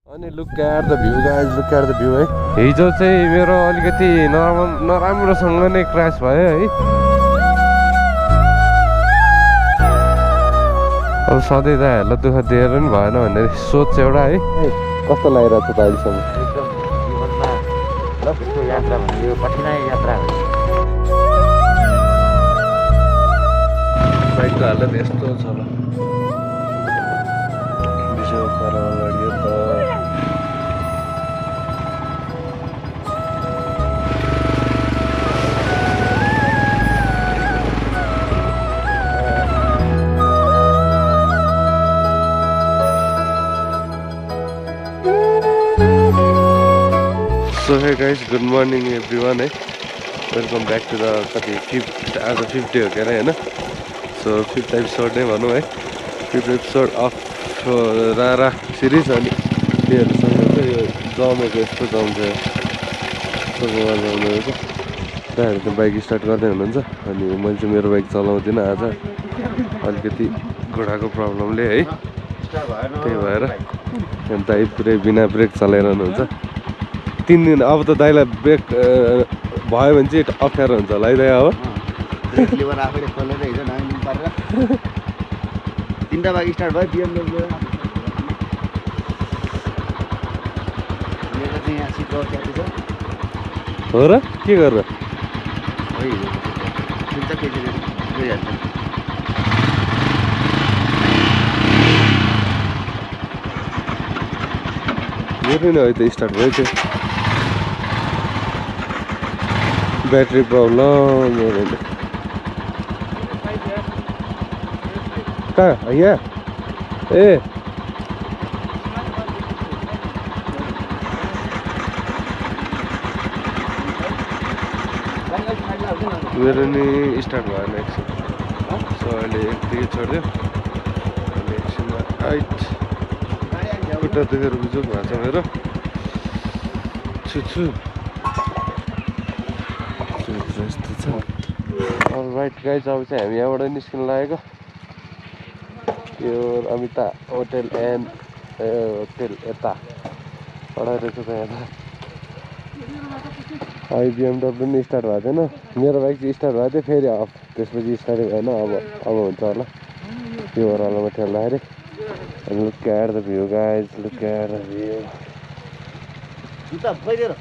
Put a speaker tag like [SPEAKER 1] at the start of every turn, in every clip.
[SPEAKER 1] अनि look at the view guys, look at the view है। हिजो चाहिँ मेरो अलिकति नराम्रोसँग नै क्रास भयो है। अब सधैँ दाइहरूलाई दुःख दिएर पनि भएन भन्ने सोच एउटा है। कस्तो लागिरहेको छ त अहिलेसम्म?
[SPEAKER 2] एकदम जीवनमा लक्ष्यको यात्रा भनेको यो कठिनाइ यात्रा हो।
[SPEAKER 1] बाइकको हालत यस्तो छ ल, विषय पारामा लडियो त। So hey guys, good morning everyone है। वेलकम ब्याक टु द कति फिफ्थ, आज 5th डे हो के अरे होइन। सो 5th एपिसोड नै भनौँ है, 5th एपिसोड अफ रारा सिरिज। अनि त्योहरूसँग चाहिँ यो जमेको यस्तो जम्छ, यस्तो मोबाइल जम्नु रहेछ। दाइहरू त बाइक स्टार्ट गर्दै हुनुहुन्छ, अनि मैले चाहिँ मेरो बाइक चलाउँदिनँ आज, अलिकति घुँडाको प्रब्लमले है। त्यही भएर दाइ पुरै बिना ब्रेक चलाइरहनुहुन्छ 3 दिन। अब त दाइलाई ब्रेक भयो भने चाहिँ अप्ठ्यारो हुन्छ होला है दाइ। अब
[SPEAKER 2] लिभर आफैले खोलेर हिजो नाङ्गिनु परेर 3टा बाइक स्टार्ट भयो। BMW मेरो चाहिँ यहाँ सिट च्याति छ
[SPEAKER 1] हो र, के गरेर?
[SPEAKER 2] है हिजो सुन्छ केजी गइहाल्छ।
[SPEAKER 1] मेरो नै अहिले त स्टार्ट भयो त्यो, ब्याट्री प्रब्लम मेरो। कहाँ यहाँ? ए मेरो नि स्टार्ट भएन एकछिन। सो अहिले एकदिकै छोडिदियो, अहिले एकछिनमा आइट खुट्टा दुखेर बुझुक भएको छ मेरो। छु राइट गाइज, अब चाहिँ हामी यहाँबाट निस्किनु लागेको। यो अमिता होटेल एन्ड होटेल यता पढाइ रहेछ त यहाँ। अहिले BMW पनि स्टार्ट भएको थिएन, मेरो बाइक चाहिँ स्टार्ट भएको थियो, फेरि अफ, त्यसपछि स्टार्टै भएन। अब हुन्छ होला यो ओह्रालोमा ठेल्दाखेरि। अनि look at the view guys, look at the view.
[SPEAKER 2] जुत्ता फैदिएर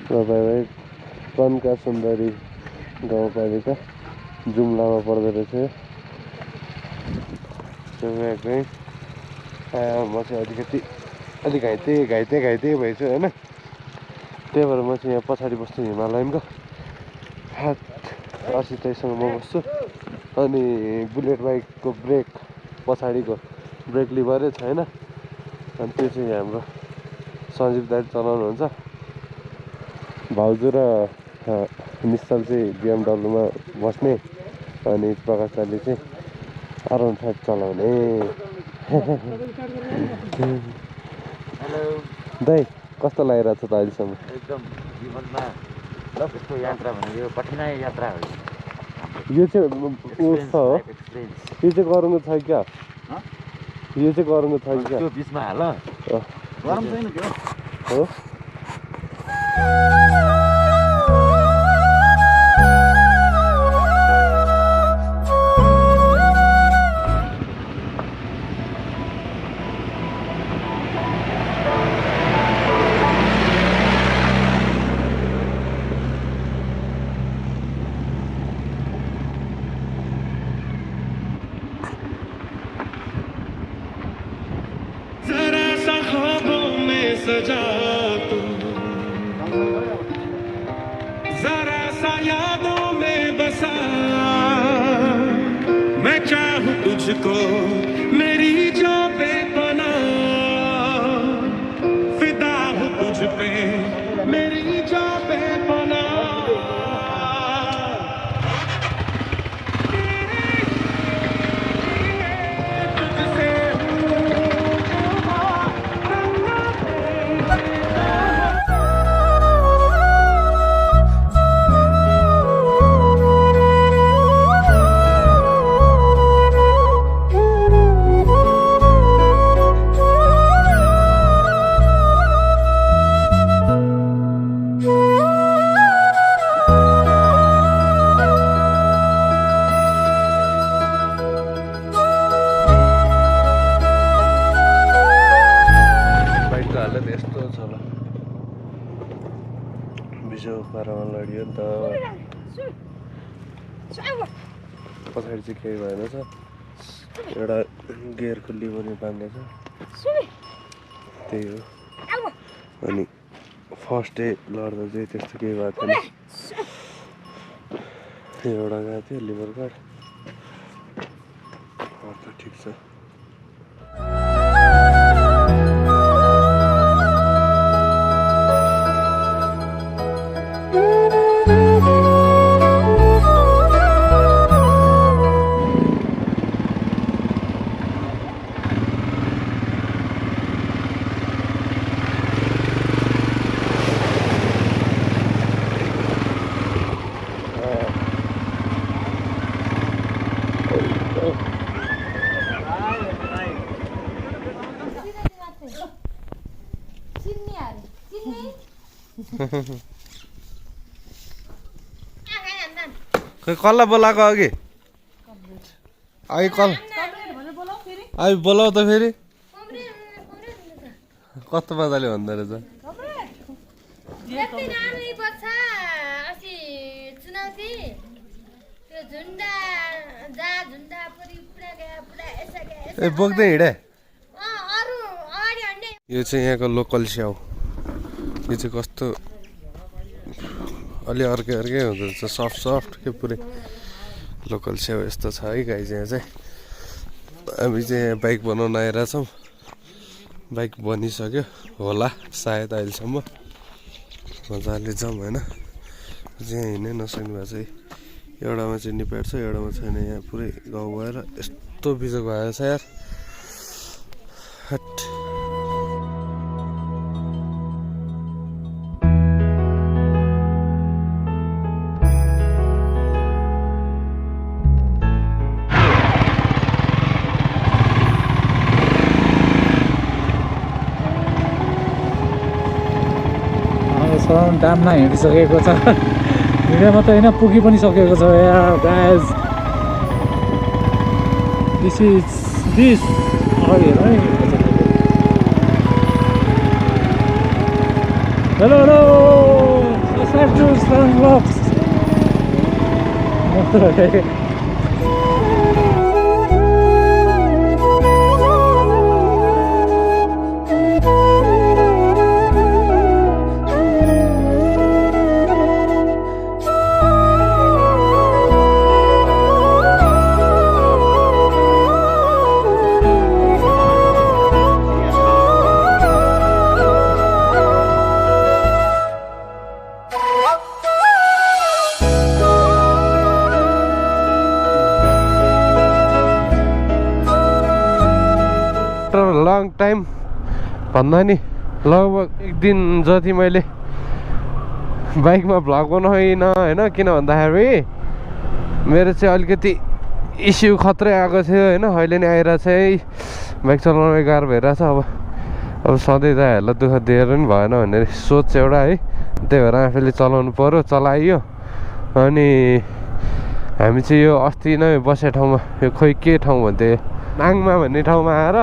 [SPEAKER 1] तपाईँ कनका सुन्दरी गाउँपालिका जुम्लामा पर्दो रहेछ। गएँ म चाहिँ अलिक घाइते भएछु होइन। त्यही भएर म चाहिँ यहाँ पछाडि बस्छु हिमालयनको। आशिष दाइसँग म बस्छु। अनि बुलेट बाइकको ब्रेक पछाडिको ब्रेक लिभरै छैन, अनि त्यो चाहिँ हाम्रो सञ्जीव दाइ चलाउनुहुन्छ। भाउजू र निश्चल चाहिँ BMW मा बस्ने, अनि प्रकाश दाइले चाहिँ R15 चलाउने। दाइ कस्तो लागिरहेको छ त अहिलेसम्म?
[SPEAKER 2] एकदम जीवनमा लक्ष्यको यात्रा भनेको यो कठिनाइ यात्रा हो।
[SPEAKER 1] यो चाहिँ उस हो, यो चाहिँ गरौँको छ क्या? यो चाहिँ गरौँको छ क्या?
[SPEAKER 2] त्यो बिचमा हाल गरम छैन त्यो
[SPEAKER 1] हो।
[SPEAKER 3] सजा तू जरा सा यादों में बसा, मैं चाहूं तुझको मेरी जो बेपनाह, फिदा हूं तुझ पे मेरी जो बेपनाह। तुझसे
[SPEAKER 1] बिजो पारामा लडियो नि त पछाडि चाहिँ केही भएन छ एउटा गियरको लिभर बाँध्दै छ त्यही हो अनि फर्स्ट डे लड्दा चाहिँ त्यस्तो केही भएको थिएन एउटा गएको थियो लिभर कार्ड त ठिक छ खै कसलाई बोलाएको अघि कल अघि बोलाऊ त फेरि कस्तो मजाले भन्दो रहेछ ए बोक्दै हिँडे यो चाहिँ यहाँको लोकल स्याउ यो चाहिँ कस्तो अलि अर्कै अर्कै हुँदो रहेछ सफ्ट सफ्ट के पुरै लोकल स्याउ यस्तो छ है गाई चाहिँ यहाँ चाहिँ हामी चाहिँ यहाँ बाइक बनाउन आइरहेछौँ बाइक बनिसक्यो होला सायद अहिलेसम्म मजाले जाउँ होइन चाहिँ हिँड्नै नसक्ने भएको चाहिँ एउटामा चाहिँ निपाट छ एउटामा छैन यहाँ पुरै गाउँ गएर यस्तो बिजोग भएको छ यार हट
[SPEAKER 4] दाममा हिँडिसकेको छ हिँडे मात्रै होइन पुगी पनि सकेको छ यार गाइज दिस अगाडि हेर है हेलो हेलो
[SPEAKER 1] लङ टाइम भन्दा नि लगभग एक दिन जति मैले बाइकमा भ्लग बनाइनँ होइन किन भन्दाखेरि मेरो चाहिँ अलिकति इस्यु खत्रै आएको थियो होइन अहिले नै आइरहेको छ है बाइक चलाउनु गाह्रो भइरहेछ अब सधैँ दाइहरूलाई दुःख दिएर पनि भएन भन्ने सोच एउटा है त्यही भएर आफैले चलाउनु पऱ्यो चलाइयो अनि हामी चाहिँ यो अस्ति नै बसेको ठाउँमा यो खोइ के ठाउँ भन्थ्यो नाङमा भन्ने ठाउँमा आएर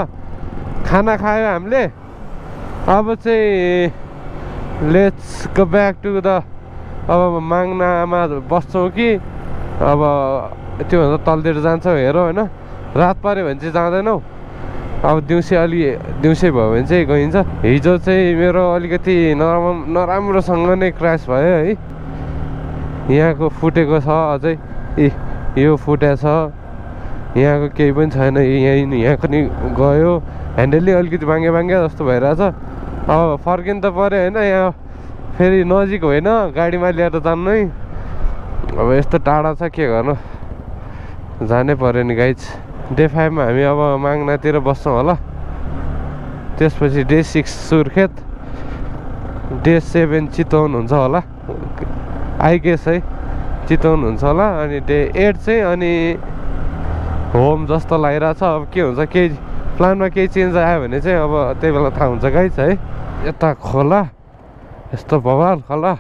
[SPEAKER 1] खाना खायो हामीले अब चाहिँ let's go back to the अब माङ्नामा बस्छौँ कि अब त्योभन्दा तलतिर जान्छौँ हेरौँ होइन रात पऱ्यो भने चाहिँ जाँदैनौँ अब दिउँसै भयो भने चाहिँ गइन्छ हिजो चाहिँ मेरो अलिकति नराम्रोसँग नै क्रास भयो है यहाँको फुटेको छ अझै यो फुटेको छ यहाँको केही पनि छैन यहाँको नि गयो ह्यान्डल नै अलिकति बाङ्गे जस्तो भइरहेछ अब फर्किनु त पऱ्यो होइन यहाँ फेरि नजिक होइन गाडीमा ल्याएर जानु नै अब यस्तो टाढा छ के गर्नु जानै पऱ्यो नि गाइज डे 5 मा हामी अब माङ्नातिर बस्छौँ होला त्यसपछि डे 6 सुर्खेत डे 7 चितवन हुन्छ होला आई गेस है चितवन हुन्छ होला अनि डे 8 चाहिँ अनि होम जस्तो लागिरहेछ अब के हुन्छ केही प्लानमा केही चेन्ज आयो भने चाहिँ अब त्यही बेला थाहा हुन्छ गाइज है यता खोला यस्तो बवाल खोला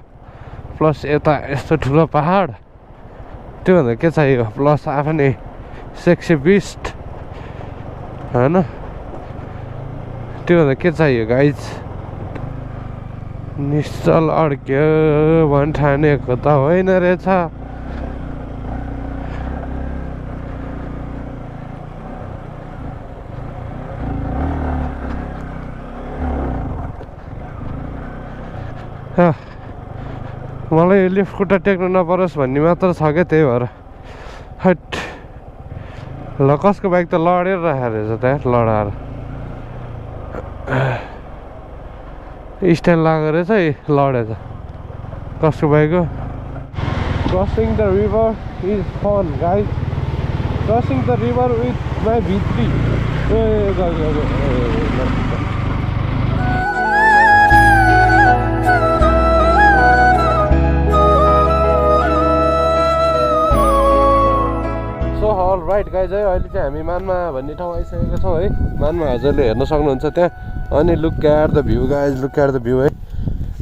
[SPEAKER 1] प्लस यता यस्तो ठुलो पहाड त्योभन्दा के चाहियो प्लस आफ्नै सेक्सी बिस्ट होइन त्योभन्दा के चाहियो गाइज निश्चल अड्क्यो भन्ठानेको त होइन रहेछ। मलाई लिफ्ट खुट्टा टेक्नु नपरोस् भन्ने मात्र छ क्या, त्यही भएर। हट ल, कसको बाइक त लडेर राखेको रहेछ त्यहाँ, लडाएर स्ट्यान्ड लगाएको रहेछ, लडेछ। कसको बाइक हो? Crossing the river is fun guys, crossing the river with my भित्री। राइट गाइज है, अहिले चाहिँ हामी मानमा भन्ने ठाउँ आइसकेका छौँ है। मानमा हजुरले हेर्न सक्नुहुन्छ त्यहाँ। अनि look at the view guys, look at the view है।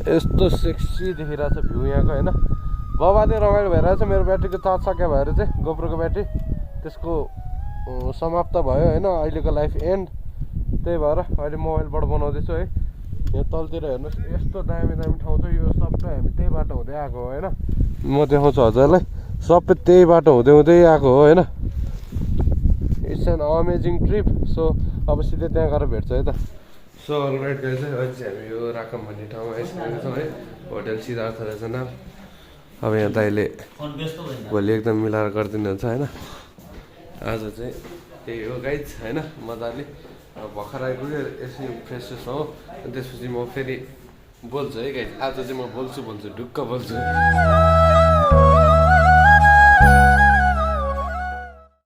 [SPEAKER 1] यस्तो सेक्सी देखिरहेको छ भ्यू यहाँको होइन। बबाले रमाइलो भइरहेछ। मेरो ब्याट्रीको चार्ज सकियो भएर चाहिँ गोप्रोको ब्याट्री त्यसको समाप्त भयो होइन, अहिलेको लाइफ एन्ड। त्यही भएर अहिले मोबाइलबाट बनाउँदैछु है। यहाँ तलतिर हेर्नुहोस्, यस्तो दामी दामी ठाउँ छ। यो सबै हामी त्यही बाटो हुँदै आएको हो होइन। म देखाउँछु हजुरलाई, सबै त्यही बाटो हुँदै हुँदै आएको हो होइन। It's an amazing trip. So अब सिधै त्यहाँ गएर भेट्छ है त। सो अलराइट गाइज चाहिँ अहिले चाहिँ हामी यो राकम भन्ने ठाउँमा आइसकेको छौँ है। होटल सिद्धार्थ रहेछ नाम। अब यहाँ दाइले भोलि एकदम मिलाएर गरिदिनुहुन्छ होइन। आज चाहिँ त्यही हो गाइज होइन, मजाले अब भर्खर आइपुग्यो, यसो फ्रेस फ्रेस हो। त्यसपछि म फेरि बोल्छु है गाइज। आज चाहिँ म बोल्छु ढुक्क बोल्छु।